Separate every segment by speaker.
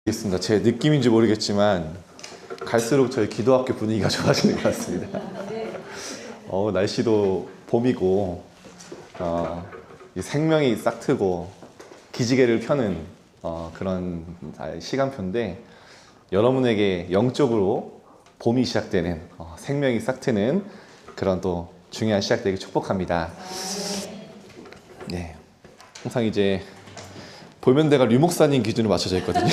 Speaker 1: 알겠습니다. 제 느낌인지 모르겠지만 갈수록 저희 기도학교 분위기가 좋아지는 것 같습니다. 날씨도 봄이고 이 생명이 싹 트고 기지개를 펴는 그런 시간표인데, 여러분에게 영적으로 봄이 시작되는 생명이 싹 트는 그런 또 중요한 시작 되길 축복합니다. 네, 항상 이제 보면대가 류 목사님 기준으로 맞춰져 있거든요.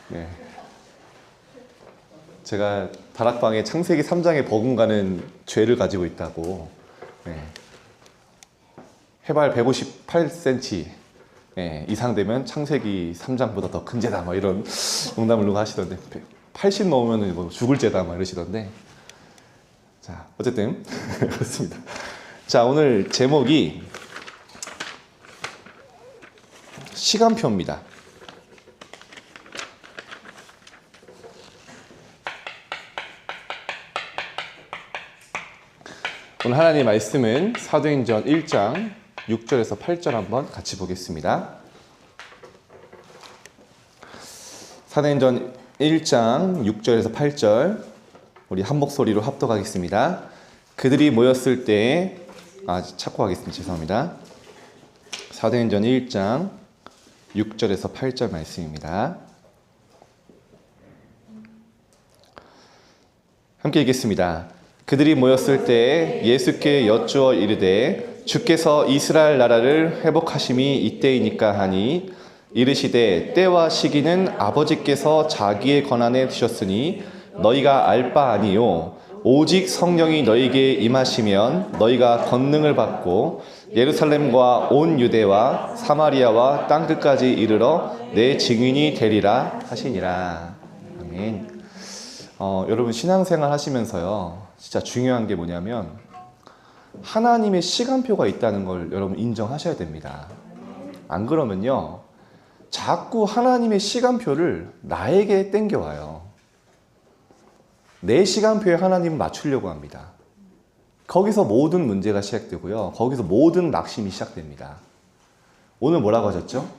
Speaker 1: 네. 제가 다락방에 창세기 3장에 버금가는 죄를 가지고 있다고. 네. 해발 158cm 이상 되면 창세기 3장보다 더 큰 죄다, 막 이런 농담을 누가 하시던데, 80 넘으면 뭐 죽을 죄다, 막 이러시던데. 자, 어쨌든 그렇습니다. 자, 오늘 제목이 시간표입니다. 오늘 하나님의 말씀은 사도행전 1장 6절에서 8절 한번 같이 보겠습니다. 사도행전 1장 6절에서 8절 우리 한 목소리로 합독하겠습니다. 그들이 모였을 때 찾고 하겠습니다. 죄송합니다. 사도행전 1장 6절에서 8절 말씀입니다. 함께 읽겠습니다. 그들이 모였을 때 예수께 여쭈어 이르되 주께서 이스라엘 나라를 회복하심이 이때이니까 하니, 이르시되 때와 시기는 아버지께서 자기의 권한에 두셨으니 너희가 알 바 아니요 오직 성령이 너희에게 임하시면 너희가 권능을 받고 예루살렘과 온 유대와 사마리아와 땅끝까지 이르러 내 증인이 되리라 하시니라. 아멘. 여러분 신앙생활 하시면서요, 진짜 중요한 게 뭐냐면 하나님의 시간표가 있다는 걸 여러분 인정하셔야 됩니다. 안 그러면요, 자꾸 하나님의 시간표를 나에게 땡겨와요. 내 시간표에 하나님을 맞추려고 합니다. 거기서 모든 문제가 시작되고요, 거기서 모든 낙심이 시작됩니다. 오늘 뭐라고 하셨죠?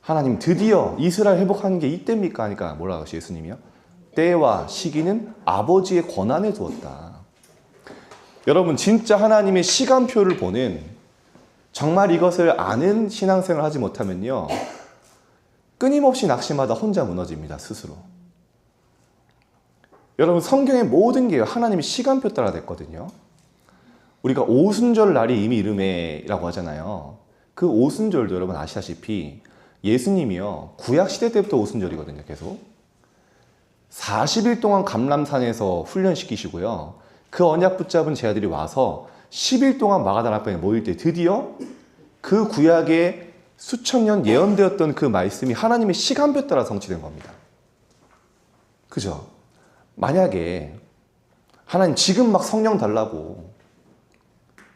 Speaker 1: 하나님 드디어 이스라엘 회복하는 게 이때입니까? 하니까 뭐라고 하시죠? 예수님이요? 때와 시기는 아버지의 권한에 두었다. 여러분 진짜 하나님의 시간표를 보는, 정말 이것을 아는 신앙생활을 하지 못하면요, 끊임없이 낙심하다 혼자 무너집니다. 스스로. 여러분 성경의 모든 게 하나님의 시간표 따라 됐거든요. 우리가 오순절 날이 이미 이르매라고 하잖아요. 그 오순절도 여러분 아시다시피 예수님이요, 구약시대 때부터 오순절이거든요. 계속 40일 동안 감람산에서 훈련시키시고요, 그 언약 붙잡은 제 아들이 와서 10일 동안 마가다락방에 모일 때 드디어 그 구약에 수천 년 예언되었던 그 말씀이 하나님의 시간표 따라 성취된 겁니다. 그죠? 만약에 하나님 지금 막 성령 달라고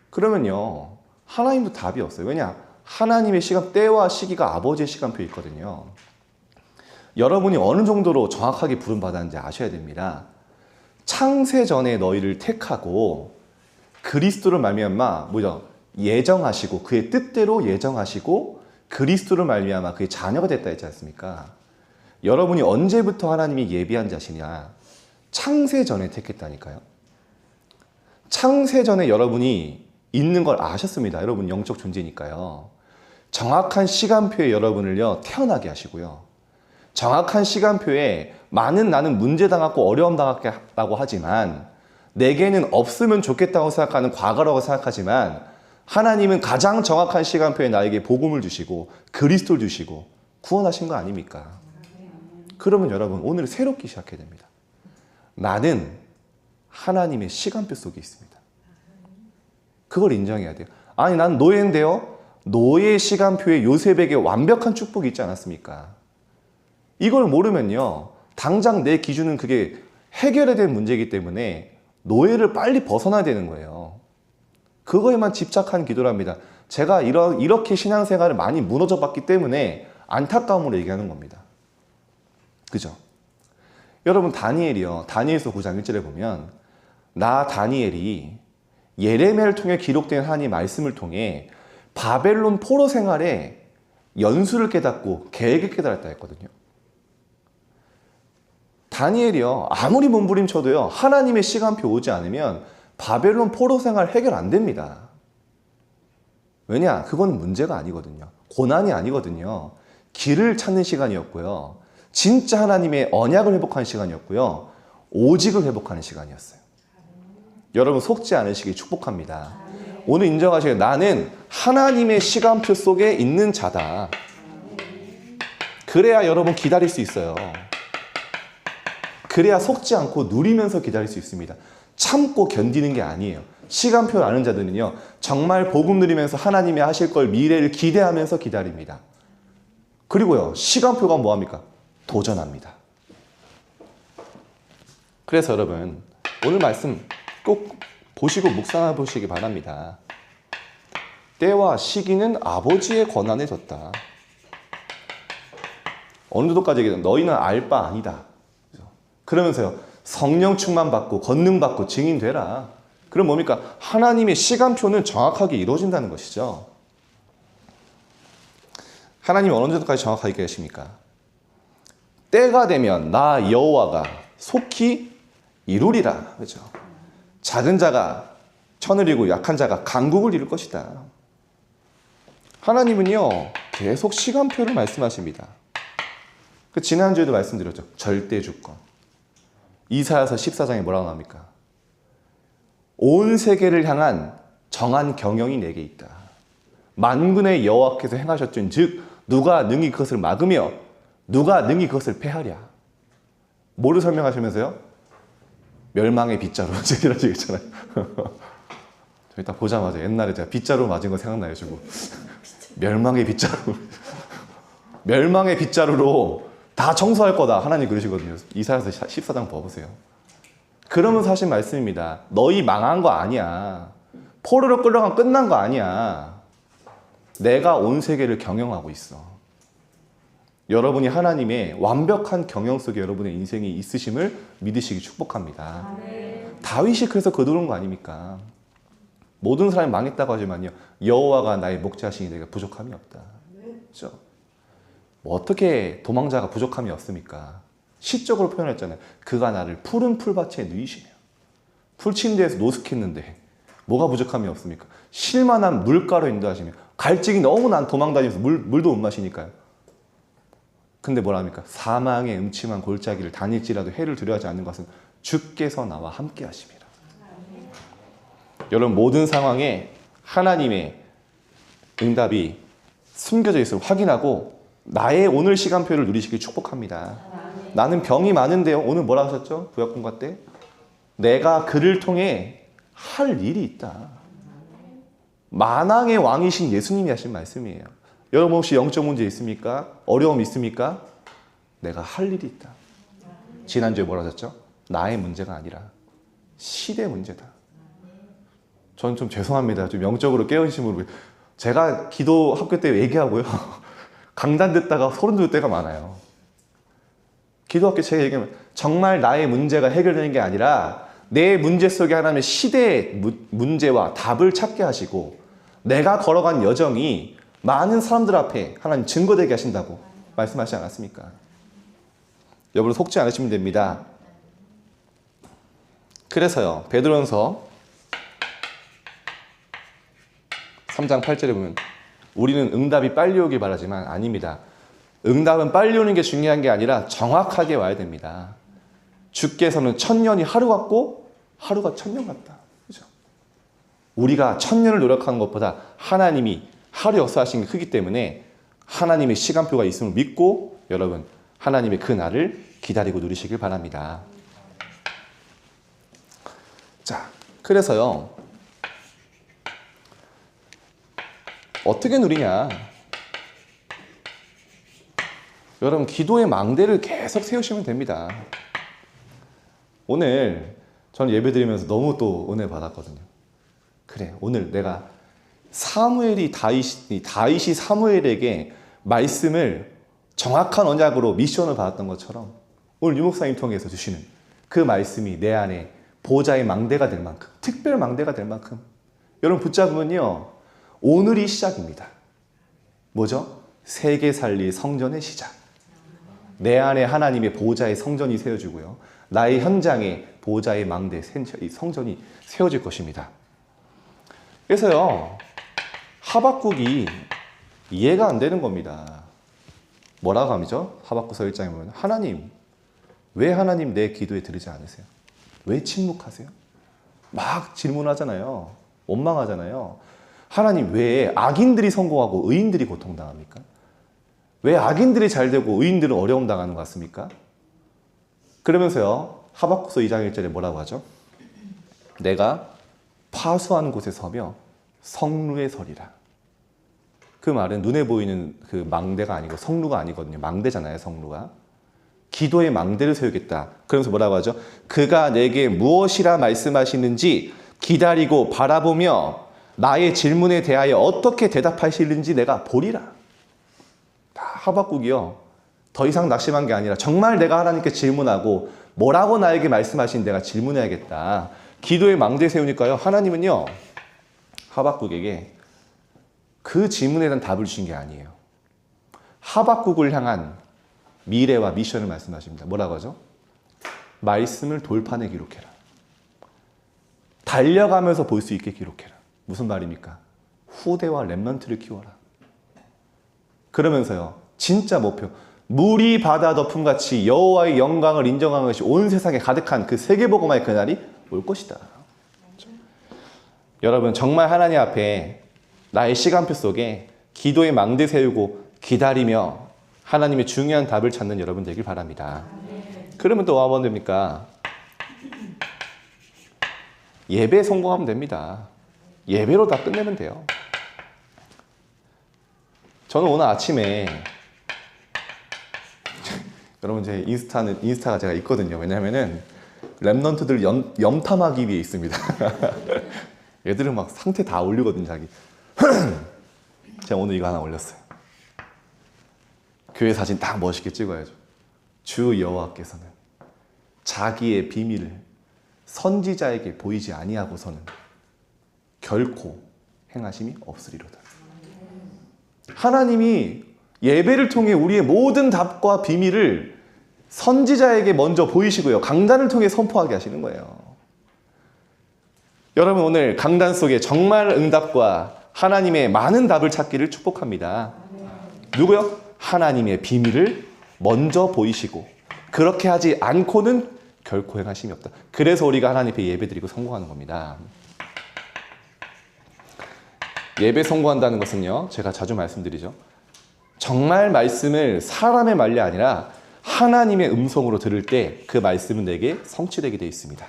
Speaker 1: 그러면요, 하나님도 답이 없어요. 왜냐? 하나님의 시간, 때와 시기가 아버지의 시간표에 있거든요. 여러분이 어느 정도로 정확하게 부름받았는지 아셔야 됩니다. 창세전에 너희를 택하고 그리스도를 말미암아 예정하시고, 그의 뜻대로 예정하시고 그리스도를 말미암아 그의 자녀가 됐다 했지 않습니까? 여러분이 언제부터 하나님이 예비한 자시냐? 창세전에 택했다니까요. 창세전에 여러분이 있는 걸 아셨습니다. 여러분 영적 존재니까요. 정확한 시간표에 여러분을요 태어나게 하시고요, 정확한 시간표에 나는 문제 당하고 어려움 당했다고 하지만 내게는 없으면 좋겠다고 생각하는 과거라고 생각하지만, 하나님은 가장 정확한 시간표에 나에게 복음을 주시고 그리스도를 주시고 구원하신 거 아닙니까? 그러면 여러분 오늘 새롭게 시작해야 됩니다. 나는 하나님의 시간표 속에 있습니다. 그걸 인정해야 돼요. 아니 난 노예인데요, 노예 시간표에 요셉에게 완벽한 축복이 있지 않았습니까? 이걸 모르면요, 당장 내 기준은 그게 해결해야 될 문제이기 때문에 노예를 빨리 벗어나야 되는 거예요. 그거에만 집착한 기도랍니다. 제가 이렇게 신앙생활을 많이 무너져 봤기 때문에 안타까움으로 얘기하는 겁니다. 그죠? 여러분 다니엘이요, 다니엘서 9장 1절에 보면 나 다니엘이 예레미야를 통해 기록된 하나님의 말씀을 통해 바벨론 포로 생활에 연수를 깨닫고 계획을 깨달았다 했거든요. 다니엘이요, 아무리 몸부림쳐도요, 하나님의 시간표 오지 않으면 바벨론 포로 생활 해결 안 됩니다. 왜냐? 그건 문제가 아니거든요. 고난이 아니거든요. 길을 찾는 시간이었고요. 진짜 하나님의 언약을 회복하는 시간이었고요. 오직을 회복하는 시간이었어요. 여러분 속지 않으시길 축복합니다. 오늘 인정하셔요. 나는 하나님의 시간표 속에 있는 자다. 그래야 여러분 기다릴 수 있어요. 그래야 속지 않고 누리면서 기다릴 수 있습니다. 참고 견디는 게 아니에요. 시간표를 아는 자들은요, 정말 복음 누리면서 하나님이 하실 걸 미래를 기대하면서 기다립니다. 그리고요, 시간표가 뭐합니까? 도전합니다. 그래서 여러분, 오늘 말씀 꼭 보시고 묵상해 보시기 바랍니다. 때와 시기는 아버지의 권한에 졌다. 어느 정도까지 얘기해요? 너희는 알 바 아니다. 그러면서요, 성령 충만 받고 권능 받고 증인 되라. 그럼 뭡니까? 하나님의 시간표는 정확하게 이루어진다는 것이죠. 하나님이 어느 정도까지 정확하게 계십니까? 때가 되면 나 여호와가 속히 이루리라. 그렇죠? 작은 자가 천을 이루고 약한 자가 강국을 이룰 것이다. 하나님은요, 계속 시간표를 말씀하십니다. 그 지난주에도 말씀드렸죠. 절대 주권. 이사야서 14장에 뭐라고 나옵니까? 온 세계를 향한 정한 경영이 내게 있다. 만군의 여호와께서 행하셨던 즉 누가 능히 그것을 막으며 누가 능히 그것을 패하랴. 뭐를 설명하시면서요? 멸망의 빗자루. 이런 얘기 있잖아요. 저희 딱 보자마자 옛날에 제가 빗자루 맞은 거 생각나요. 지금. 멸망의 빗자루. 멸망의 빗자루로 다 청소할 거다. 하나님 그러시거든요. 이사야서 14장 봐보세요. 그러면서 하신 말씀입니다. 너희 망한 거 아니야. 포로로 끌려가면 끝난 거 아니야. 내가 온 세계를 경영하고 있어. 여러분이 하나님의 완벽한 경영 속에 여러분의 인생이 있으심을 믿으시기 축복합니다. 다윗이 그래서 거두는 거 아닙니까? 모든 사람이 망했다고 하지만요, 여호와가 나의 목자시니 내가 부족함이 없다. 그렇죠? 뭐 어떻게 도망자가 부족함이 없습니까? 시적으로 표현했잖아요. 그가 나를 푸른 풀밭에 누이시며 풀침대에서 노숙했는데 뭐가 부족함이 없습니까? 쉴만한 물가로 인도하시며 갈증이 너무 난 도망다니면서 물도 못 마시니까요. 근데 뭐랍니까? 사망의 음침한 골짜기를 다닐지라도 해를 두려워하지 않는 것은 주께서 나와 함께 하심이라. 여러분 모든 상황에 하나님의 응답이 숨겨져 있음을 확인하고 나의 오늘 시간표를 누리시길 축복합니다. 나는 병이 많은데요. 오늘 뭐라 하셨죠? 구약공과 때 내가 그를 통해 할 일이 있다. 만왕의 왕이신 예수님이 하신 말씀이에요. 여러분 혹시 영적 문제 있습니까? 어려움 있습니까? 내가 할 일이 있다. 지난주에 뭐라 하셨죠? 나의 문제가 아니라 시대 문제다. 저는 좀 죄송합니다. 좀 영적으로 깨어지심으로 제가 기도 학교 때 얘기하고요. 강단 듣다가 소름 돋을 때가 많아요. 기도학교 제가 얘기하면 정말 나의 문제가 해결되는 게 아니라 내 문제 속에 하나님의 시대의 문제와 답을 찾게 하시고 내가 걸어간 여정이 많은 사람들 앞에 하나님 증거되게 하신다고 말씀하시지 않았습니까? 여러분 속지 않으시면 됩니다. 그래서요, 베드로전서 3장 8절에 보면 우리는 응답이 빨리 오길 바라지만 아닙니다. 응답은 빨리 오는 게 중요한 게 아니라 정확하게 와야 됩니다. 주께서는 1000년이 하루 같고 하루가 1000년 같다. 그렇죠? 우리가 1000년을 노력하는 것보다 하나님이 하루 역사하신 게 크기 때문에 하나님의 시간표가 있음을 믿고 여러분 하나님의 그 날을 기다리고 누리시길 바랍니다. 자, 그래서요 어떻게 누리냐? 여러분 기도의 망대를 계속 세우시면 됩니다. 오늘 저는 예배드리면서 너무 또 은혜 받았거든요. 그래, 오늘 내가 다윗이 사무엘에게 말씀을 정확한 언약으로 미션을 받았던 것처럼 오늘 유목사님 통해서 주시는 그 말씀이 내 안에 보호자의 망대가 될 만큼, 특별 망대가 될 만큼 여러분 붙잡으면요 오늘이 시작입니다. 뭐죠? 세계 살릴 성전의 시작. 내 안에 하나님의 보좌의 성전이 세워지고요. 나의 현장에 보좌의 망대 성전이 세워질 것입니다. 그래서요, 하박국이 이해가 안 되는 겁니다. 뭐라고 하죠? 하박국서 1장에 보면 하나님, 왜 하나님 내 기도에 들으지 않으세요? 왜 침묵하세요? 막 질문하잖아요. 원망하잖아요. 하나님, 왜 악인들이 성공하고 의인들이 고통당합니까? 왜 악인들이 잘 되고 의인들은 어려움 당하는 것 같습니까? 그러면서요, 하박국서 2장 1절에 뭐라고 하죠? 내가 파수한 곳에 서며 성루에 서리라. 그 말은 눈에 보이는 그 망대가 아니고 성루가 아니거든요. 망대잖아요, 성루가. 기도의 망대를 세우겠다. 그러면서 뭐라고 하죠? 그가 내게 무엇이라 말씀하시는지 기다리고 바라보며 나의 질문에 대하여 어떻게 대답하시는지 내가 보리라. 하박국이요, 더 이상 낙심한 게 아니라 정말 내가 하나님께 질문하고 뭐라고 나에게 말씀하신 내가 질문해야겠다. 기도의 망대 세우니까요, 하나님은요, 하박국에게 그 질문에 대한 답을 주신 게 아니에요. 하박국을 향한 미래와 미션을 말씀하십니다. 뭐라고 하죠? 말씀을 돌판에 기록해라. 달려가면서 볼 수 있게 기록해라. 무슨 말입니까? 후대와 렘넌트를 키워라. 그러면서요, 진짜 목표, 물이 바다 덮음같이 여호와의 영광을 인정하는 것이 온 세상에 가득한 그 세계복음화의 그날이 올 것이다. 여러분, 정말 하나님 앞에 나의 시간표 속에 기도의 망대 세우고 기다리며 하나님의 중요한 답을 찾는 여러분 되길 바랍니다. 그러면 또 뭐가 됩니까? 예배에 성공하면 됩니다. 예배로 다 끝내면 돼요. 저는 오늘 아침에 여러분, 제 인스타가 제가 있거든요. 왜냐하면은 랩넌트들 염탐하기 위해 있습니다. 얘들은 막 상태 다 올리거든요, 자기. 제가 오늘 이거 하나 올렸어요. 교회 사진 딱 멋있게 찍어야죠. 주 여호와께서는 자기의 비밀을 선지자에게 보이지 아니하고서는 결코 행하심이 없으리로다. 하나님이 예배를 통해 우리의 모든 답과 비밀을 선지자에게 먼저 보이시고요, 강단을 통해 선포하게 하시는 거예요. 여러분, 오늘 강단 속에 정말 응답과 하나님의 많은 답을 찾기를 축복합니다. 누구요? 하나님의 비밀을 먼저 보이시고 그렇게 하지 않고는 결코 행하심이 없다. 그래서 우리가 하나님 앞에 예배드리고 성공하는 겁니다. 예배 성공한다는 것은요, 제가 자주 말씀드리죠, 정말 말씀을 사람의 말이 아니라 하나님의 음성으로 들을 때 그 말씀은 내게 성취되게 되어 있습니다.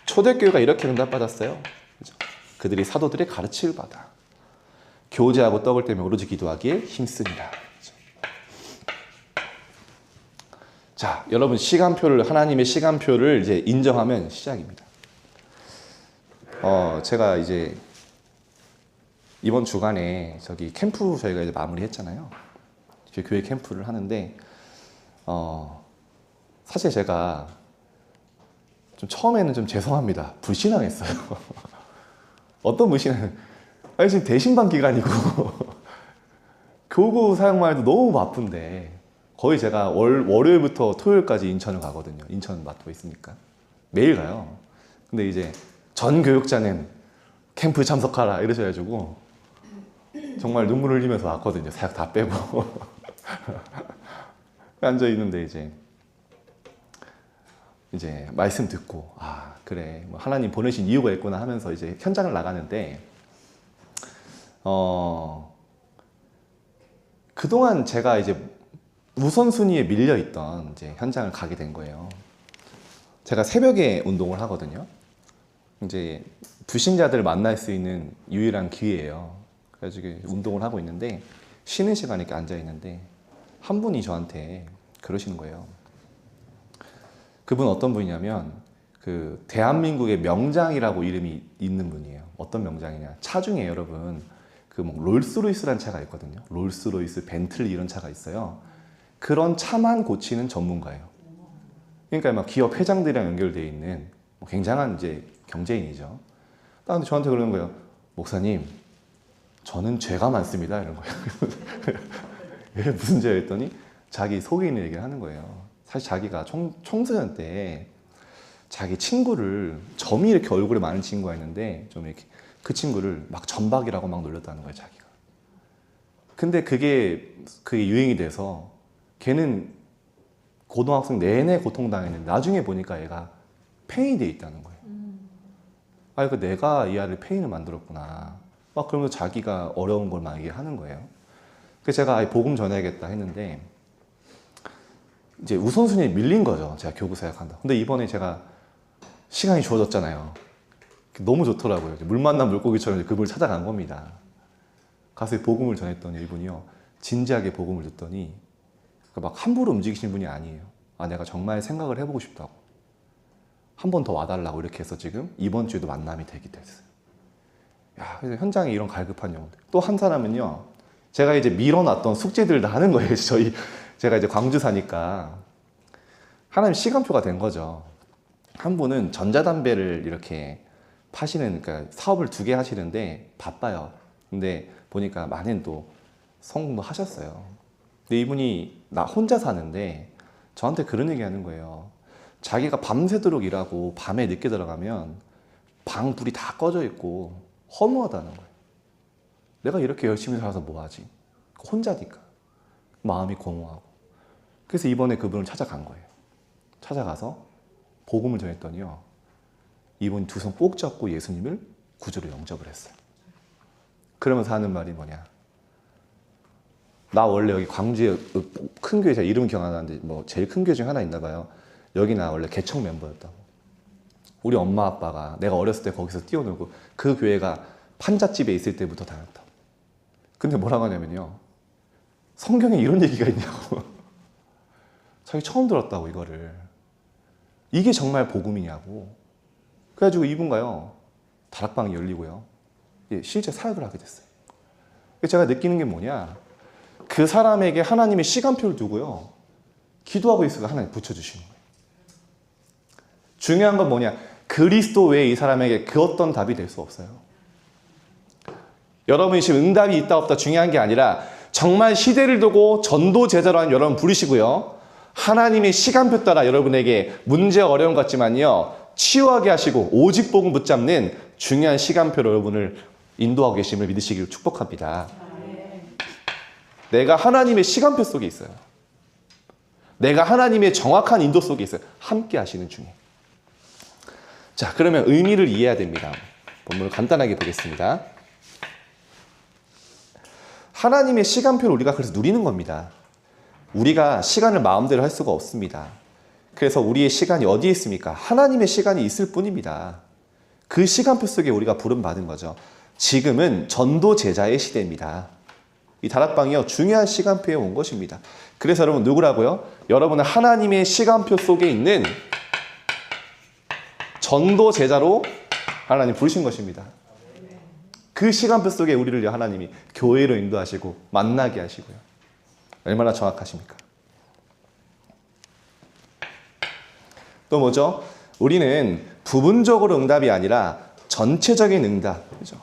Speaker 1: 초대교회가 이렇게 응답받았어요. 그죠? 그들이 사도들의 가르침을 받아 교제하고 떡을 떼며 오로지 기도하기에 힘쓰니라. 그죠? 자, 여러분, 하나님의 시간표를 이제 인정하면 시작입니다. 제가 이제 이번 주간에 캠프 저희가 이제 마무리했잖아요. 교회 캠프를 하는데, 사실 제가 좀 처음에는 좀 죄송합니다. 불신앙했어요. 어떤 불신앙? 아니, 지금 대신반 기간이고 교구 사역만 해도 너무 바쁜데 거의 제가 월요일부터 토요일까지 인천을 가거든요. 인천 맡고 있으니까 매일 가요. 근데 이제 전 교육자는 캠프 참석하라 이러셔가지고 정말 눈물 흘리면서 왔거든요. 사역 다 빼고 앉아 있는데 이제 말씀 듣고, 아, 그래, 뭐 하나님 보내신 이유가 있구나 하면서 이제 현장을 나가는데, 그동안 제가 이제 우선순위에 밀려있던 이제 현장을 가게 된 거예요. 제가 새벽에 운동을 하거든요. 이제 불신자들을 만날 수 있는 유일한 기회예요. 그래가지고 운동을 하고 있는데, 쉬는 시간에 이렇게 앉아 있는데 한 분이 저한테 그러시는 거예요. 그분 어떤 분이냐면 그 대한민국의 명장이라고 이름이 있는 분이에요. 어떤 명장이냐? 차 중에 여러분 그 뭐 롤스로이스라는 차가 있거든요. 롤스로이스, 벤틀리 이런 차가 있어요. 그런 차만 고치는 전문가예요. 그러니까 막 기업 회장들이랑 연결되어 있는 굉장한 이제 경제인이죠. 근데 저한테 그러는 거예요. 목사님, 저는 죄가 많습니다. 이런 거예요. 왜 무슨 죄야 했더니 자기 속에 있는 얘기를 하는 거예요. 사실 자기가 청소년 때 자기 친구를, 점이 이렇게 얼굴에 많은 친구가 있는데 좀 이렇게 그 친구를 막 전박이라고 막 놀렸다는 거예요, 자기가. 근데 그게 유행이 돼서 걔는 고등학생 내내 고통당했는데 나중에 보니까 얘가 폐인이 돼 있다는 거예요. 아, 이거 내가 이 아이를 폐인을 만들었구나. 막 그러면서 자기가 어려운 걸 막 얘기하는 거예요. 그래서 제가 아예 복음 전해야겠다 했는데 이제 우선순위에 밀린 거죠. 제가 교구 사역한다. 근데 이번에 제가 시간이 주어졌잖아요. 너무 좋더라고요. 물 만난 물고기처럼 그분을 찾아간 겁니다. 가서 복음을 전했더니 이분이요, 진지하게 복음을 듣더니 막 함부로 움직이시는 분이 아니에요. 아, 내가 정말 생각을 해보고 싶다고. 한 번 더 와달라고 이렇게 해서 지금 이번 주에도 만남이 되기도 했어요. 야, 그래서 현장에 이런 갈급한 영혼들. 또 한 사람은요, 제가 이제 밀어놨던 숙제들을 다 하는 거예요. 제가 이제 광주 사니까 하나님 시간표가 된 거죠. 한 분은 전자담배를 이렇게 파시는, 그러니까 사업을 2개 하시는데 바빠요. 근데 보니까 많은 또 성공도 하셨어요. 근데 이분이 나 혼자 사는데 저한테 그런 얘기 하는 거예요. 자기가 밤새도록 일하고 밤에 늦게 들어가면 방 불이 다 꺼져 있고 허무하다는 거예요. 내가 이렇게 열심히 살아서 뭐하지? 혼자니까. 마음이 공허하고. 그래서 이번에 그분을 찾아간 거예요. 찾아가서 복음을 전했더니요, 이분이 2 손 꼭 잡고 예수님을 구주로 영접을 했어요. 그러면서 하는 말이 뭐냐, 나 원래 여기 광주에 큰 교회, 제가 이름 기억 안 나는데 뭐 제일 큰 교회 중에 하나 있나 봐요. 여기 나 원래 개척 멤버였다고. 우리 엄마 아빠가 내가 어렸을 때 거기서 뛰어놀고 그 교회가 판잣집에 있을 때부터 다녔다. 근데 뭐라고 하냐면요, 성경에 이런 얘기가 있냐고. 자기 처음 들었다고, 이거를. 이게 정말 복음이냐고. 그래가지고 이분가요, 다락방이 열리고요, 실제 사역을 하게 됐어요. 제가 느끼는 게 뭐냐, 그 사람에게 하나님의 시간표를 두고요, 기도하고 있으니까 하나님 붙여주시는 거예요. 중요한 건 뭐냐, 그리스도 외에 이 사람에게 그 어떤 답이 될 수 없어요. 여러분이 지금 응답이 있다 없다 중요한 게 아니라 정말 시대를 두고 전도 제자로 한 여러분 부르시고요, 하나님의 시간표 따라 여러분에게 문제 어려움 같지만요, 치유하게 하시고 오직 복음 붙잡는 중요한 시간표로 여러분을 인도하고 계심을 믿으시기를 축복합니다. 내가 하나님의 시간표 속에 있어요. 내가 하나님의 정확한 인도 속에 있어요. 함께 하시는 중에. 자, 그러면 의미를 이해해야 됩니다. 본문을 간단하게 보겠습니다. 하나님의 시간표를 우리가 그래서 누리는 겁니다. 우리가 시간을 마음대로 할 수가 없습니다. 그래서 우리의 시간이 어디에 있습니까? 하나님의 시간이 있을 뿐입니다. 그 시간표 속에 우리가 부름받은 거죠. 지금은 전도 제자의 시대입니다. 이 다락방이요, 중요한 시간표에 온 것입니다. 그래서 여러분 누구라고요? 여러분은 하나님의 시간표 속에 있는 전도 제자로 하나님 부르신 것입니다. 그 시간표 속에 우리를 하나님이 교회로 인도하시고 만나게 하시고요. 얼마나 정확하십니까? 또 뭐죠? 우리는 부분적으로 응답이 아니라 전체적인 응답. 그죠?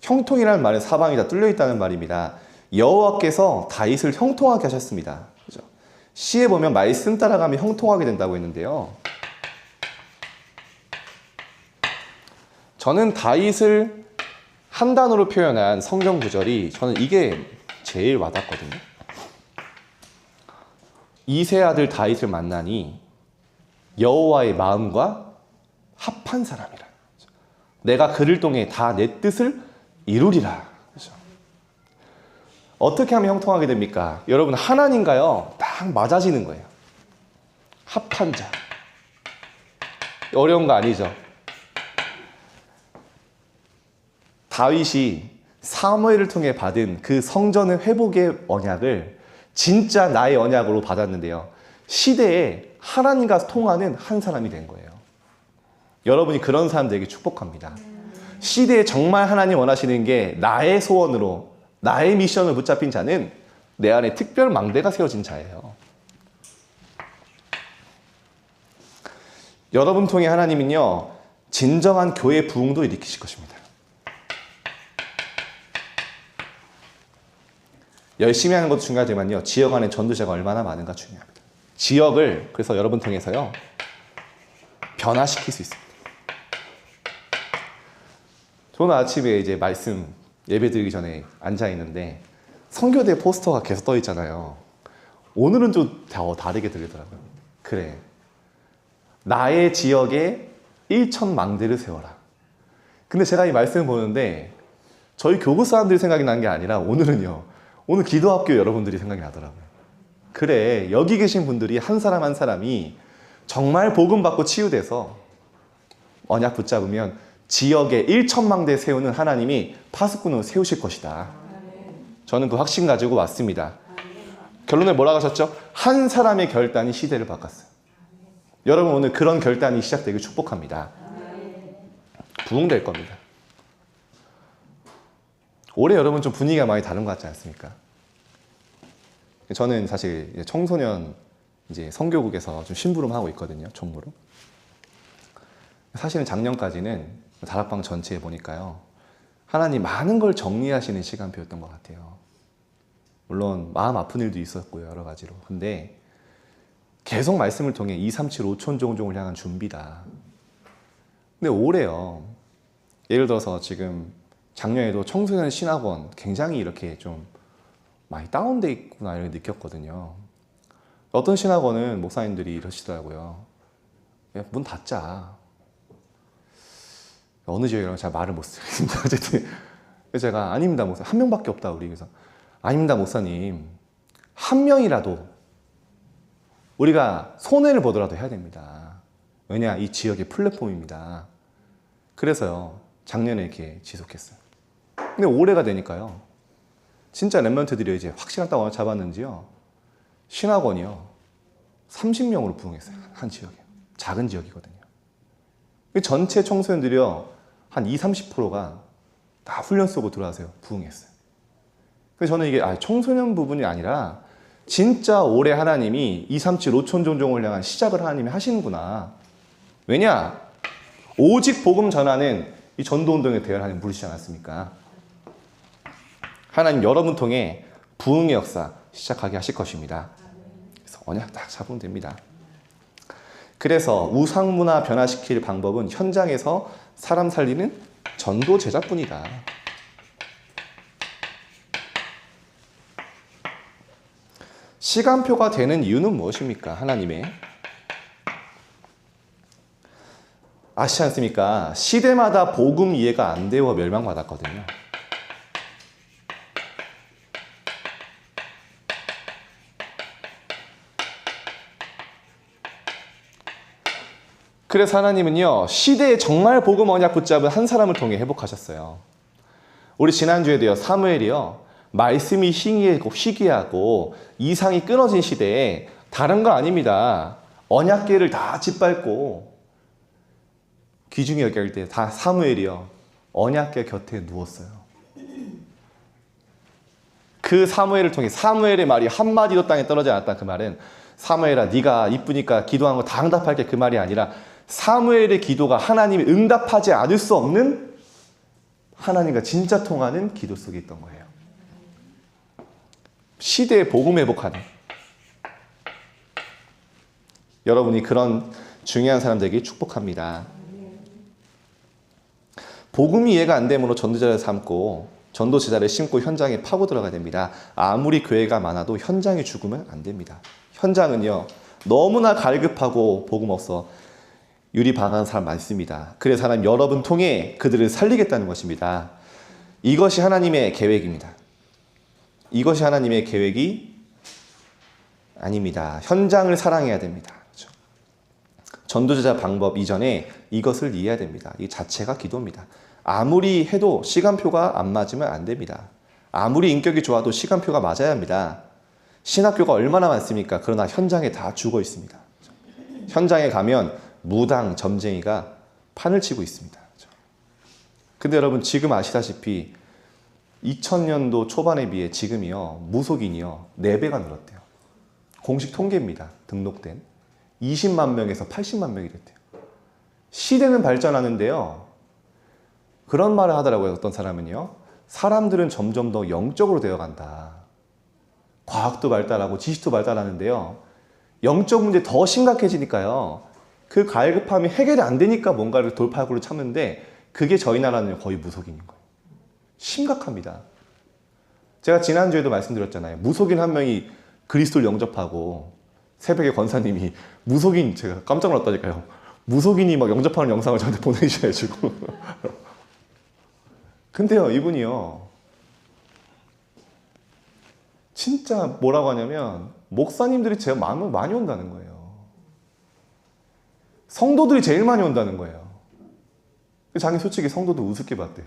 Speaker 1: 형통이라는 말은 사방이 다 뚫려 있다는 말입니다. 여호와께서 다윗을 형통하게 하셨습니다. 그죠? 시에 보면 말씀 따라가면 형통하게 된다고 했는데요. 저는 다윗을 한 단어로 표현한 성경 구절이, 저는 이게 제일 와닿거든요. 이세 아들 다윗을 만나니 여호와의 마음과 합한 사람이라. 내가 그를 통해 다 내 뜻을 이루리라. 그렇죠? 어떻게 하면 형통하게 됩니까? 여러분, 하나님과요 딱 맞아지는 거예요. 합한 자. 어려운 거 아니죠? 다윗이 사무엘을 통해 받은 그 성전의 회복의 언약을 진짜 나의 언약으로 받았는데요, 시대에 하나님과 통하는 한 사람이 된 거예요. 여러분이 그런 사람들에게 축복합니다. 시대에 정말 하나님 원하시는 게 나의 소원으로, 나의 미션을 붙잡힌 자는 내 안에 특별 망대가 세워진 자예요. 여러분 통해 하나님은요, 진정한 교회 부흥도 일으키실 것입니다. 열심히 하는 것도 중요하지만요. 지역 안에 전도자가 얼마나 많은가 중요합니다. 지역을 그래서 여러분 통해서요. 변화시킬 수 있습니다. 저는 아침에 이제 말씀 예배 드리기 전에 앉아 있는데 선교대 포스터가 계속 떠 있잖아요. 오늘은 좀 다르게 들리더라고요. 그래. 나의 지역에 1,000망대를 세워라. 근데 제가 이 말씀을 보는데 저희 교구 사람들이 생각이 난 게 아니라 오늘은요. 오늘 기도학교 여러분들이 생각이 나더라고요. 그래. 여기 계신 분들이 한 사람 한 사람이 정말 복음 받고 치유돼서 언약 붙잡으면 지역에 1,000망대 세우는 하나님이 파수꾼을 세우실 것이다. 저는 그 확신 가지고 왔습니다. 결론을 뭐라고 하셨죠? 한 사람의 결단이 시대를 바꿨어요. 여러분 오늘 그런 결단이 시작되길 축복합니다. 부흥될 겁니다. 올해 여러분 좀 분위기가 많이 다른 것 같지 않습니까? 저는 사실 청소년 이제 선교국에서 좀 심부름하고 있거든요. 총무로. 사실은 작년까지는 다락방 전체에 보니까요. 하나님 많은 걸 정리하시는 시간표였던 것 같아요. 물론 마음 아픈 일도 있었고요. 여러 가지로. 근데 계속 말씀을 통해 237 5천 종종을 향한 준비다. 근데 올해요. 예를 들어서 지금 작년에도 청소년 신학원 굉장히 이렇게 좀 많이 다운돼 있구나 이렇게 느꼈거든요. 어떤 신학원은 목사님들이 이러시더라고요. 야, 문 닫자. 어느 지역이라고 잘 말을 못 쓰겠습니다. 어쨌든 제가 아닙니다 목사 한 명밖에 없다 우리 그래서 아닙니다 목사님 한 명이라도 우리가 손해를 보더라도 해야 됩니다. 왜냐 이 지역의 플랫폼입니다. 그래서요 작년에 이렇게 지속했어요. 근데 올해가 되니까요 진짜 랩런트들이 이제 확실한 땅을 잡았는지요 신학원이요 30명으로 부흥했어요. 한 지역에 작은 지역이거든요. 전체 청소년들이요 한 20-30%가 다 훈련 쏘고 들어와서요 부흥했어요. 그래서 저는 이게 청소년 부분이 아니라 진짜 올해 하나님이 237 5천 종종을 향한 시작을 하나님이 하시는구나. 왜냐 오직 복음 전하는 이 전도운동에 대한 하나님 부르시지 않았습니까? 하나님 여러분 통해 부흥의 역사 시작하게 하실 것입니다. 그래서 언약 딱 잡으면 됩니다. 그래서 우상문화 변화시킬 방법은 현장에서 사람 살리는 전도 제자뿐이다. 시간표가 되는 이유는 무엇입니까? 하나님의 아시지 않습니까? 시대마다 복음 이해가 안 되어 멸망받았거든요. 그래서 하나님은요 시대에 정말 복음 언약 붙잡은 한 사람을 통해 회복하셨어요. 우리 지난주에도요 사무엘이요 말씀이 희귀하고 이상이 끊어진 시대에 다른 거 아닙니다. 언약궤를 다 짓밟고 귀중히 여길 때 다 사무엘이요 언약궤 곁에 누웠어요. 그 사무엘을 통해 사무엘의 말이 한마디도 땅에 떨어지지 않았다. 그 말은 사무엘아 네가 이쁘니까 기도한 거 다 응답할게 그 말이 아니라 사무엘의 기도가 하나님이 응답하지 않을 수 없는 하나님과 진짜 통하는 기도 속에 있던 거예요. 시대의 복음 회복하는 여러분이 그런 중요한 사람 되기 축복합니다. 복음이 이해가 안 되므로 전도자를 삼고 전도 제자를 심고 현장에 파고 들어가야 됩니다. 아무리 교회가 많아도 현장이 죽으면 안 됩니다. 현장은요 너무나 갈급하고 복음 없어 유리방한 사람 많습니다. 그래서 하나님 여러분 통해 그들을 살리겠다는 것입니다. 이것이 하나님의 계획입니다. 이것이 하나님의 계획이 아닙니다. 현장을 사랑해야 됩니다. 그렇죠? 전도제자 방법 이전에 이것을 이해해야 됩니다. 이 자체가 기도입니다. 아무리 해도 시간표가 안 맞으면 안 됩니다. 아무리 인격이 좋아도 시간표가 맞아야 합니다. 신학교가 얼마나 많습니까? 그러나 현장에 다 죽어 있습니다. 현장에 가면 무당, 점쟁이가 판을 치고 있습니다. 근데 여러분 지금 아시다시피 2000년도 초반에 비해 지금이요 무속인이요 4배가 늘었대요. 공식 통계입니다. 등록된 20만 명에서 80만 명이 됐대요. 시대는 발전하는데요 그런 말을 하더라고요. 어떤 사람은요 사람들은 점점 더 영적으로 되어간다. 과학도 발달하고 지식도 발달하는데요. 영적 문제 더 심각해지니까요. 그 갈급함이 해결이 안 되니까 뭔가를 돌파구를 찾는데 그게 저희 나라는 거의 무속인인 거예요. 심각합니다. 제가 지난주에도 말씀드렸잖아요. 무속인 한 명이 그리스도를 영접하고 새벽에 권사님이 무속인, 제가 깜짝 놀랐다니까요. 무속인이 막 영접하는 영상을 저한테 보내주셔가지고. 근데요, 이분이요. 진짜 뭐라고 하냐면 목사님들이 제일 많이 온다는 거예요. 성도들이 제일 많이 온다는 거예요. 자기 솔직히 성도도 우습게 봤대요.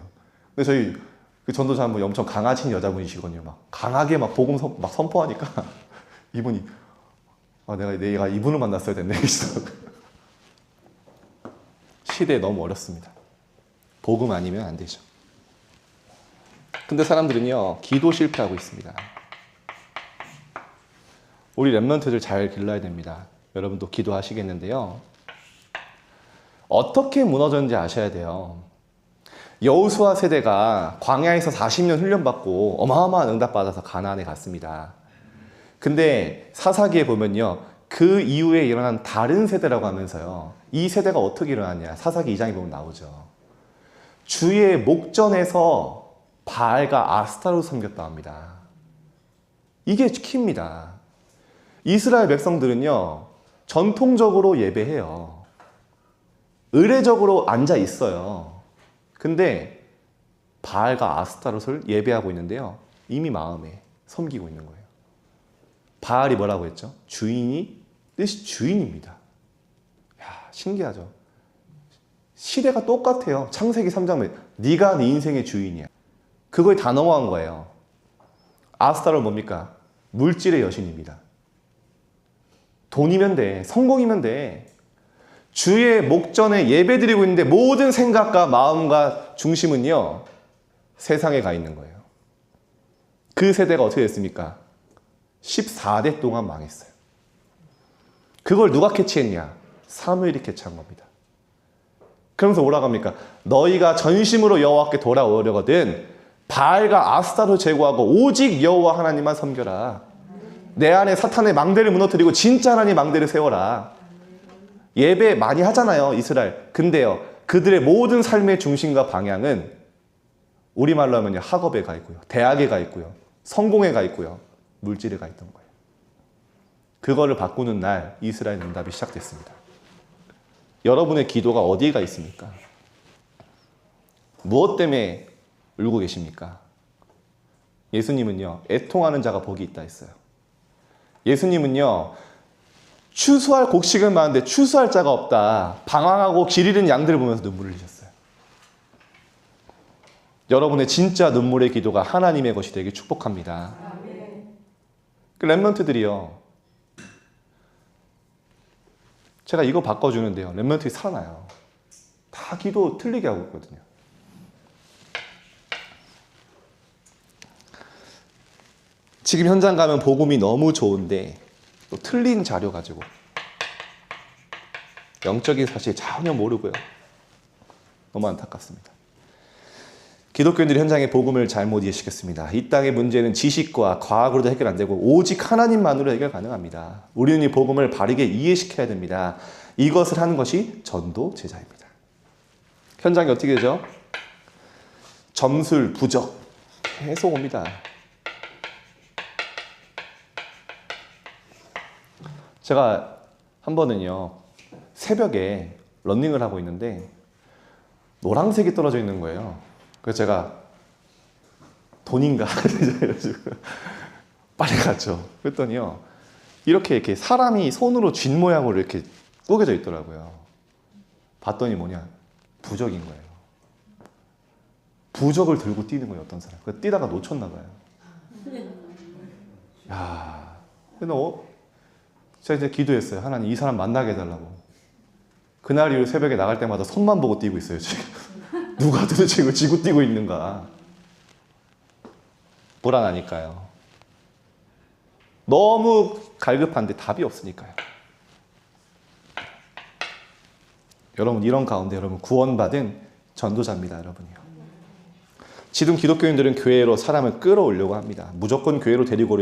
Speaker 1: 근데 저희 그 전도사 한 분이 엄청 강하신 여자분이시거든요. 막 강하게 막 복음 막 선포하니까 이분이 내가 이분을 만났어야 됐네. 시대에 너무 어렵습니다. 복음 아니면 안 되죠. 근데 사람들은요, 기도 실패하고 있습니다. 우리 렘넌트들 잘 길러야 됩니다. 여러분도 기도하시겠는데요. 어떻게 무너졌는지 아셔야 돼요. 여호수아 세대가 광야에서 40년 훈련받고 어마어마한 응답받아서 가나안에 갔습니다. 근데 사사기에 보면요, 그 이후에 일어난 다른 세대라고 하면서요, 이 세대가 어떻게 일어났냐, 사사기 2장에 보면 나오죠. 주의 목전에서 바알과 아스타로 섬겼다 합니다. 이게 키입니다. 이스라엘 백성들은요, 전통적으로 예배해요. 의례적으로 앉아 있어요. 근데 바알과 아스타롯을 예배하고 있는데요, 이미 마음에 섬기고 있는 거예요. 바알이 뭐라고 했죠? 주인이 뜻이 주인입니다. 야, 신기하죠? 시대가 똑같아요. 창세기 3장 네가 네 인생의 주인이야. 그거에 다 넘어간 거예요. 아스타롯 뭡니까? 물질의 여신입니다. 돈이면 돼. 성공이면 돼. 주의 목전에 예배드리고 있는데 모든 생각과 마음과 중심은요, 세상에 가 있는 거예요. 그 세대가 어떻게 됐습니까? 14대 동안 망했어요. 그걸 누가 캐치했냐? 사무엘이 캐치한 겁니다. 그러면서 뭐라고 합니까? 너희가 전심으로 여호와께 돌아오려거든 바알과 아스타를 제거하고 오직 여호와 하나님만 섬겨라. 내 안에 사탄의 망대를 무너뜨리고 진짜 하나님 망대를 세워라. 예배 많이 하잖아요, 이스라엘. 근데요, 그들의 모든 삶의 중심과 방향은 우리말로 하면 학업에 가 있고요, 대학에 가 있고요, 성공에 가 있고요, 물질에 가 있던 거예요. 그거를 바꾸는 날 이스라엘 응답이 시작됐습니다. 여러분의 기도가 어디에 가 있습니까? 무엇 때문에 울고 계십니까? 예수님은요, 애통하는 자가 복이 있다 했어요. 예수님은요, 추수할 곡식은 많은데 추수할 자가 없다. 방황하고 길 잃은 양들을 보면서 눈물을 흘리셨어요. 여러분의 진짜 눈물의 기도가 하나님의 것이 되길 축복합니다. 그 렘넌트들이요, 제가 이거 바꿔주는데요, 렘넌트들이 살아나요. 다 기도 틀리게 하고 있거든요. 지금 현장 가면 복음이 너무 좋은데 또 틀린 자료 가지고 영적인 사실 전혀 모르고요. 너무 안타깝습니다. 기독교인들이 현장의 복음을 잘못 이해시켰습니다. 이 땅의 문제는 지식과 과학으로도 해결 안 되고 오직 하나님만으로 해결 가능합니다. 우리는 이 복음을 바르게 이해시켜야 됩니다. 이것을 하는 것이 전도 제자입니다. 현장이 어떻게 되죠? 점술, 부적 계속 옵니다. 제가 한 번은요, 새벽에 러닝을 하고 있는데 노란색이 떨어져 있는 거예요. 그래서 제가 돈인가? 빨리 갔죠. 그랬더니요, 이렇게 사람이 손으로 쥔 모양으로 이렇게 꾸겨져 있더라고요. 봤더니 뭐냐? 부적인 거예요. 부적을 들고 뛰는 거예요, 어떤 사람. 그래서 뛰다가 놓쳤나 봐요. 야, 근데 제가 이제 기도했어요. 하나님, 이 사람 만나게 해달라고. 그날 이후 새벽에 나갈 때마다 손만 보고 뛰고 있어요, 지금. 누가 도대체 이걸 지고 뛰고 있는가. 불안하니까요. 너무 갈급한데 답이 없으니까요. 여러분, 이런 가운데 여러분 구원받은 전도자입니다, 여러분이요. 지금 기독교인들은 교회로 사람을 끌어오려고 합니다. 무조건 교회로 데리고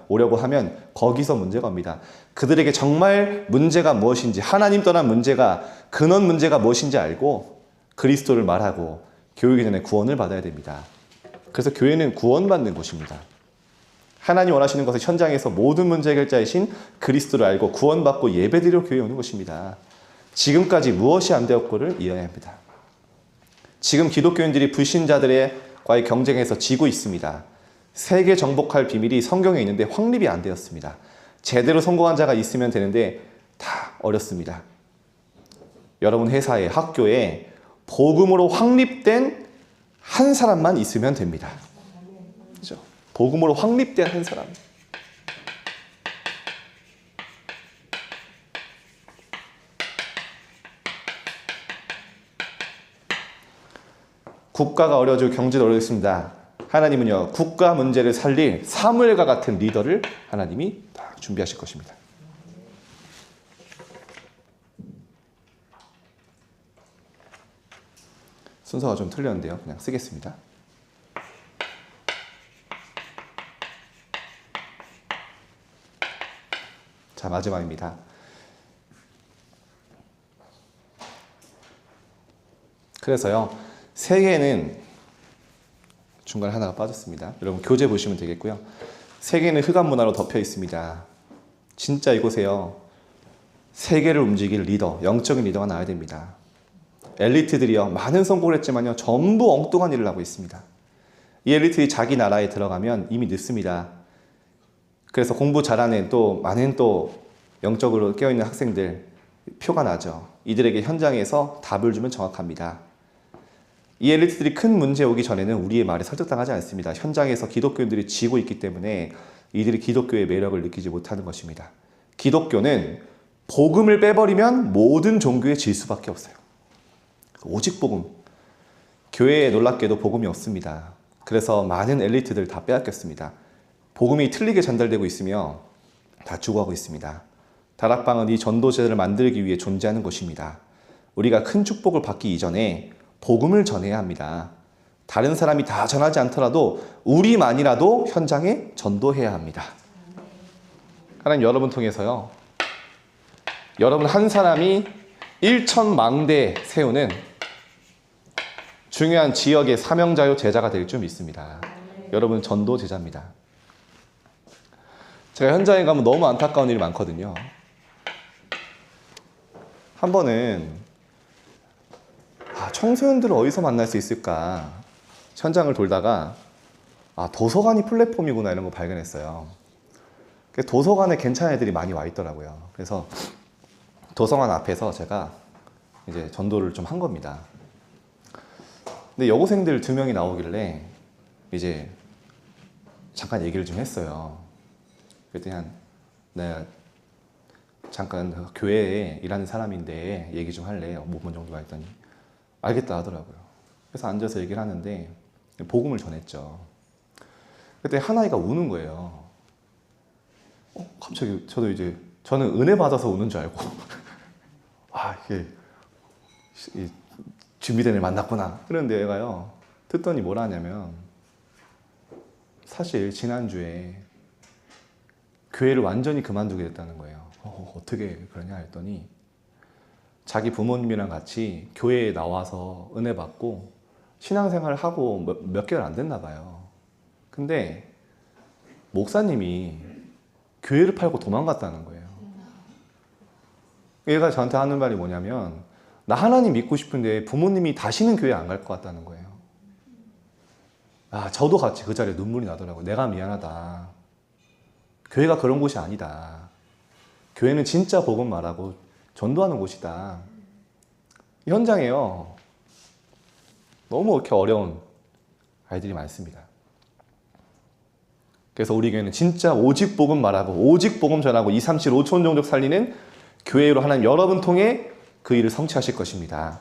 Speaker 1: 오려고 하면 거기서 문제가 옵니다. 그들에게 정말 문제가 무엇인지, 하나님 떠난 문제가, 근원 문제가 무엇인지 알고 그리스도를 말하고 교회 오기 전에 구원을 받아야 됩니다. 그래서 교회는 구원받는 곳입니다. 하나님 원하시는 것은 현장에서 모든 문제 해결자이신 그리스도를 알고 구원받고 예배드리러 교회에 오는 것입니다. 지금까지 무엇이 안 되었고를 이해해야 합니다. 지금 기독교인들이 불신자들과의 경쟁에서 지고 있습니다. 세계 정복할 비밀이 성경에 있는데 확립이 안 되었습니다. 제대로 성공한 자가 있으면 되는데 다 어렵습니다. 여러분 회사에, 학교에 복음으로 확립된 한 사람만 있으면 됩니다. 그렇죠? 복음으로 확립된 한 사람. 국가가 어려워지고 경제도 어려워졌습니다. 하나님은요, 국가 문제를 살릴 사무엘과 같은 리더를 하나님이 다 준비하실 것입니다. 순서가 좀 틀렸는데요. 그냥 쓰겠습니다. 자, 마지막입니다. 그래서요, 세계는 중간에 하나가 빠졌습니다. 여러분 교재 보시면 되겠고요. 세계는 흑암 문화로 덮여 있습니다. 진짜 이곳에요, 세계를 움직일 리더, 영적인 리더가 나와야 됩니다. 엘리트들이요, 많은 성공을 했지만요, 전부 엉뚱한 일을 하고 있습니다. 이 엘리트들이 자기 나라에 들어가면 이미 늦습니다. 그래서 공부 잘하는 또 많은 또 영적으로 깨어있는 학생들 표가 나죠. 이들에게 현장에서 답을 주면 정확합니다. 이 엘리트들이 큰 문제 오기 전에는 우리의 말에 설득당하지 않습니다. 현장에서 기독교인들이 지고 있기 때문에 이들이 기독교의 매력을 느끼지 못하는 것입니다. 기독교는 복음을 빼버리면 모든 종교에 질 수밖에 없어요. 오직 복음. 교회에 놀랍게도 복음이 없습니다. 그래서 많은 엘리트들 다 빼앗겼습니다. 복음이 틀리게 전달되고 있으며 다 죽어가고 있습니다. 다락방은 이 전도제를 만들기 위해 존재하는 것입니다. 우리가 큰 축복을 받기 이전에 복음을 전해야 합니다. 다른 사람이 다 전하지 않더라도 우리만이라도 현장에 전도해야 합니다. 하나님 여러분 통해서요, 여러분 한 사람이 1,000망대 세우는 중요한 지역의 사명자요 제자가 될 줄 믿습니다. 여러분 전도 제자입니다. 제가 현장에 가면 너무 안타까운 일이 많거든요. 한 번은 청소년들을 어디서 만날 수 있을까 현장을 돌다가 도서관이 플랫폼이구나 이런 거 발견했어요. 도서관에 괜찮은 애들이 많이 와 있더라고요. 그래서 도서관 앞에서 제가 이제 전도를 좀 한 겁니다. 근데 여고생들 2명이 나오길래 이제 잠깐 얘기를 좀 했어요. 그랬더니 내가 잠깐 교회에 일하는 사람인데 얘기 좀 할래? 5분 정도 했더니 알겠다 하더라고요. 그래서 앉아서 얘기를 하는데 복음을 전했죠. 그때 한 아이가 우는 거예요. 갑자기 저는 은혜 받아서 우는 줄 알고 이게 준비된 애 만났구나. 그런데 얘가요, 듣더니 뭐라 하냐면 사실 지난주에 교회를 완전히 그만두게 됐다는 거예요. 어떻게 그러냐 했더니 자기 부모님이랑 같이 교회에 나와서 은혜 받고 신앙생활을 하고 몇 개월 안 됐나 봐요. 근데 목사님이 교회를 팔고 도망갔다는 거예요. 얘가 저한테 하는 말이 뭐냐면 나 하나님 믿고 싶은데 부모님이 다시는 교회 안 갈 것 같다는 거예요. 저도 같이 그 자리에 눈물이 나더라고요. 내가 미안하다. 교회가 그런 곳이 아니다. 교회는 진짜 복음 말하고 전도하는 곳이다. 현장에요, 너무 이렇게 어려운 아이들이 많습니다. 그래서 우리 교회는 진짜 오직 복음 말하고 오직 복음 전하고 2, 3, 7, 5천 종족 살리는 교회로 하나님 여러분 통해 그 일을 성취하실 것입니다.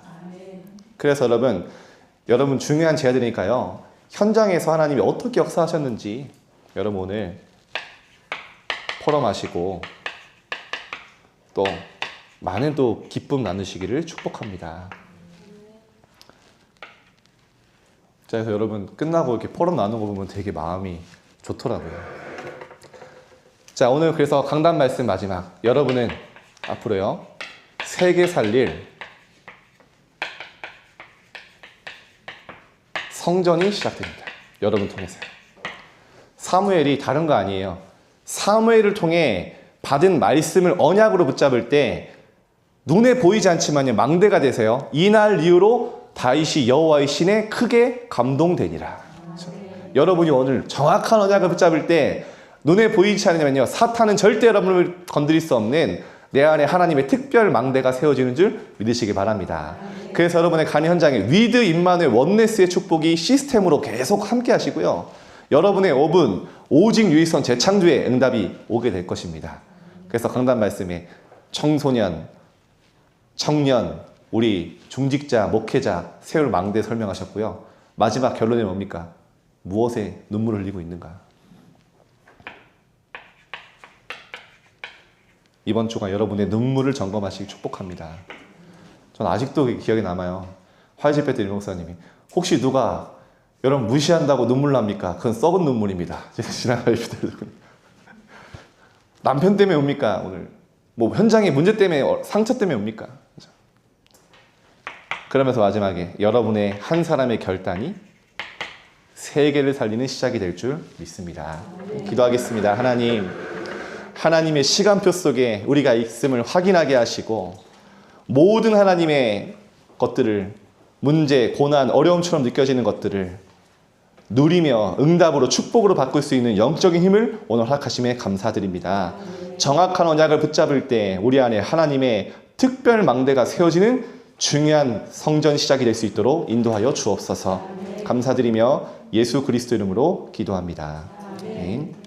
Speaker 1: 그래서 여러분 중요한 제안이니까요, 현장에서 하나님이 어떻게 역사하셨는지 여러분 오늘 포럼하시고 또 많은 또 기쁨 나누시기를 축복합니다. 자, 그래서 여러분 끝나고 이렇게 포럼 나누는 거 보면 되게 마음이 좋더라고요. 자, 오늘 그래서 강단 말씀 마지막. 여러분은 앞으로요, 세계 살릴 성전이 시작됩니다. 여러분 통해서요. 사무엘이 다른 거 아니에요. 사무엘을 통해 받은 말씀을 언약으로 붙잡을 때 눈에 보이지 않지만요, 망대가 되세요. 이날 이후로 다윗이 여호와의 신에 크게 감동되니라. 그렇죠? 여러분이 오늘 정확한 언약을 붙잡을 때 눈에 보이지 않으면요, 사탄은 절대 여러분을 건드릴 수 없는 내 안에 하나님의 특별 망대가 세워지는 줄 믿으시기 바랍니다. 그래서 여러분의 간이 현장에 위드 임마누엘 원네스의 축복이 시스템으로 계속 함께 하시고요, 여러분의 5분 오직 유일선 재창조의 응답이 오게 될 것입니다. 그래서 강단 말씀에 청소년, 청년, 우리 중직자, 목회자 세울 망대 설명하셨고요. 마지막 결론이 뭡니까? 무엇에 눈물을 흘리고 있는가? 이번 주가 여러분의 눈물을 점검하시기 축복합니다. 전 아직도 기억에 남아요. 화요집회 때 목사님이 혹시 누가 여러분 무시한다고 눈물 납니까? 그건 썩은 눈물입니다. 지나가요. 남편 때문에 옵니까? 오늘 뭐 현장의 문제 때문에, 상처 때문에 옵니까? 그러면서 마지막에 여러분의 한 사람의 결단이 세계를 살리는 시작이 될 줄 믿습니다. 기도하겠습니다. 하나님, 하나님의 시간표 속에 우리가 있음을 확인하게 하시고 모든 하나님의 것들을, 문제, 고난, 어려움처럼 느껴지는 것들을 누리며 응답으로, 축복으로 바꿀 수 있는 영적인 힘을 오늘 허락하심에 감사드립니다. 정확한 언약을 붙잡을 때 우리 안에 하나님의 특별 망대가 세워지는 중요한 성전 시작이 될 수 있도록 인도하여 주옵소서. 감사드리며 예수 그리스도 이름으로 기도합니다. 아멘.